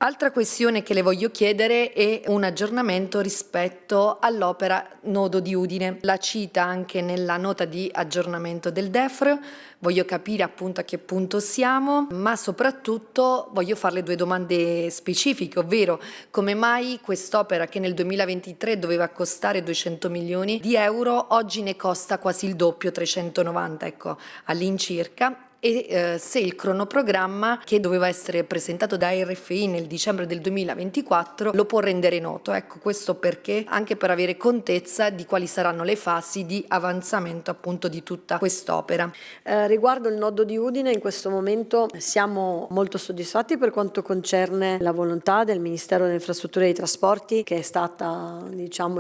Altra questione che le voglio chiedere è un aggiornamento rispetto all'opera Nodo di Udine. La cita anche nella nota di aggiornamento del DEFR, voglio capire appunto a che punto siamo, ma soprattutto voglio farle due domande specifiche, ovvero come mai quest'opera che nel 2023 doveva costare 200 milioni di euro, oggi ne costa quasi il doppio, 390, ecco, all'incirca. E se il cronoprogramma che doveva essere presentato da RFI nel dicembre del 2024 lo può rendere noto. Ecco, questo perché anche per avere contezza di quali saranno le fasi di avanzamento appunto di tutta quest'opera. Riguardo il nodo di Udine, in questo momento siamo molto soddisfatti per quanto concerne la volontà del Ministero delle Infrastrutture e dei Trasporti, che è stata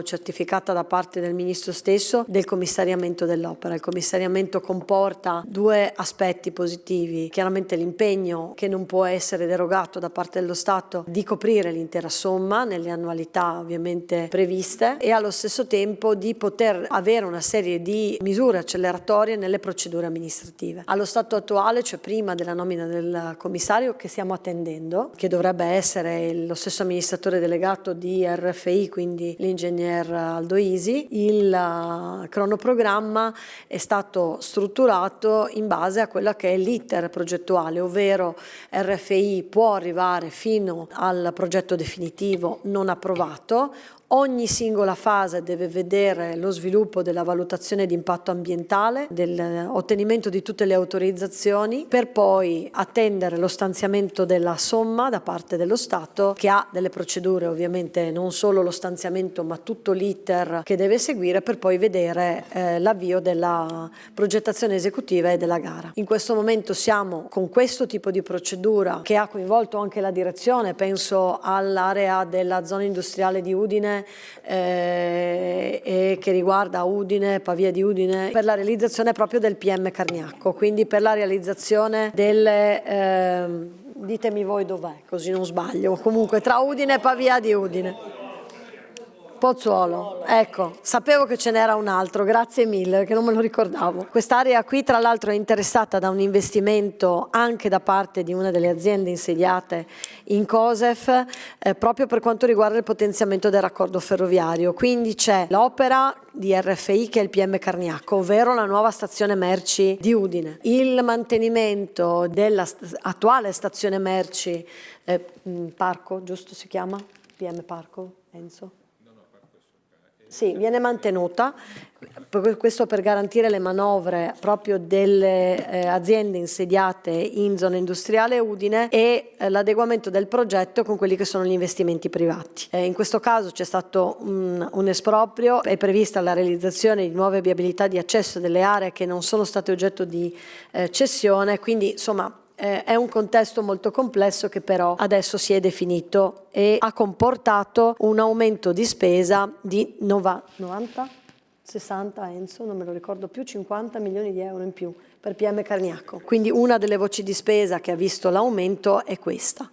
certificata da parte del Ministro stesso, del commissariamento dell'opera. Il commissariamento comporta due aspetti positivi: chiaramente l'impegno, che non può essere derogato da parte dello Stato, di coprire l'intera somma nelle annualità ovviamente previste, e allo stesso tempo di poter avere una serie di misure acceleratorie nelle procedure amministrative. Allo stato attuale, cioè prima della nomina del commissario, che stiamo attendendo, che dovrebbe essere lo stesso amministratore delegato di RFI, quindi l'ingegner Aldo Isi, il cronoprogramma è stato strutturato in base a quella che è l'iter progettuale, ovvero RFI può arrivare fino al progetto definitivo non approvato. Ogni singola fase deve vedere lo sviluppo della valutazione di impatto ambientale, dell'ottenimento di tutte le autorizzazioni, per poi attendere lo stanziamento della somma da parte dello Stato, che ha delle procedure, ovviamente non solo lo stanziamento ma tutto l'iter che deve seguire, per poi vedere l'avvio della progettazione esecutiva e della gara. In questo momento siamo con questo tipo di procedura, che ha coinvolto anche la direzione, penso all'area della zona industriale di Udine e che riguarda Udine, Pavia di Udine, per la realizzazione proprio del PM Cargnacco, quindi per la realizzazione delle ditemi voi dov'è, così non sbaglio, comunque tra Udine e Pavia di Udine. Pozzuolo, ecco, sapevo che ce n'era un altro, grazie mille, che non me lo ricordavo. Quest'area qui tra l'altro è interessata da un investimento anche da parte di una delle aziende insediate in COSEF, proprio per quanto riguarda il potenziamento del raccordo ferroviario. Quindi c'è l'opera di RFI, che è il PM Cargnacco, ovvero la nuova stazione merci di Udine, il mantenimento dell'attuale stazione merci Parco, giusto si chiama? PM Parco, Enzo? Sì, viene mantenuta, questo per garantire le manovre proprio delle aziende insediate in zona industriale Udine e l'adeguamento del progetto con quelli che sono gli investimenti privati. In questo caso c'è stato un esproprio, è prevista la realizzazione di nuove viabilità di accesso delle aree che non sono state oggetto di cessione, quindi insomma è un contesto molto complesso che però adesso si è definito e ha comportato un aumento di spesa di 90, 60, Enzo, non me lo ricordo più, 50 milioni di euro in più per PM Cargnacco. Quindi una delle voci di spesa che ha visto l'aumento è questa.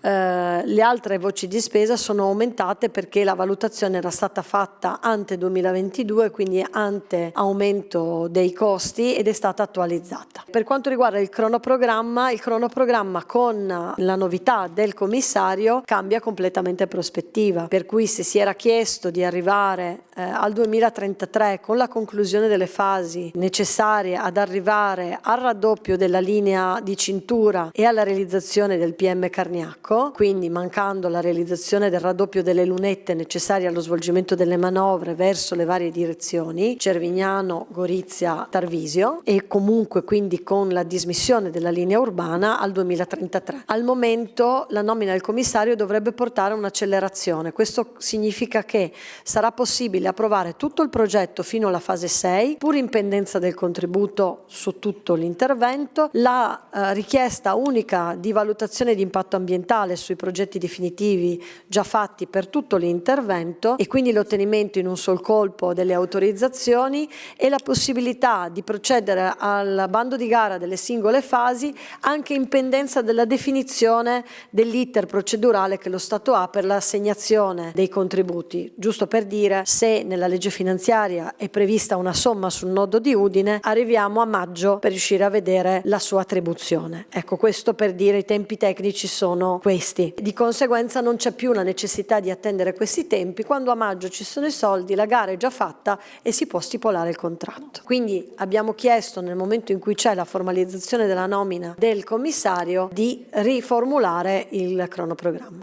Le altre voci di spesa sono aumentate perché la valutazione era stata fatta ante 2022, quindi ante aumento dei costi, ed è stata attualizzata. Per quanto riguarda il cronoprogramma con la novità del commissario cambia completamente prospettiva, per cui se si era chiesto di arrivare al 2033 con la conclusione delle fasi necessarie ad arrivare al raddoppio della linea di cintura e alla realizzazione del PM Cargnacco, quindi mancando la realizzazione del raddoppio delle lunette necessarie allo svolgimento delle manovre verso le varie direzioni, Cervignano, Gorizia, Tarvisio, e comunque quindi con la dismissione della linea urbana al 2033. Al momento la nomina del commissario dovrebbe portare a un'accelerazione. Questo significa che sarà possibile approvare tutto il progetto fino alla fase 6, pur in pendenza del contributo su tutto l'intervento, la richiesta unica di valutazione di impatto ambientale sui progetti definitivi già fatti per tutto l'intervento, e quindi l'ottenimento in un sol colpo delle autorizzazioni e la possibilità di procedere al bando di gara delle singole fasi anche in pendenza della definizione dell'iter procedurale che lo Stato ha per l'assegnazione dei contributi. Giusto per dire, se nella legge finanziaria è prevista una somma sul nodo di Udine, arriviamo a maggio per riuscire a vedere la sua attribuzione. Ecco, questo per dire i tempi tecnici sono questi. questi. Di conseguenza non c'è più la necessità di attendere questi tempi. Quando a maggio ci sono i soldi, la gara è già fatta e si può stipulare il contratto. Quindi abbiamo chiesto, nel momento in cui c'è la formalizzazione della nomina del commissario, di riformulare il cronoprogramma.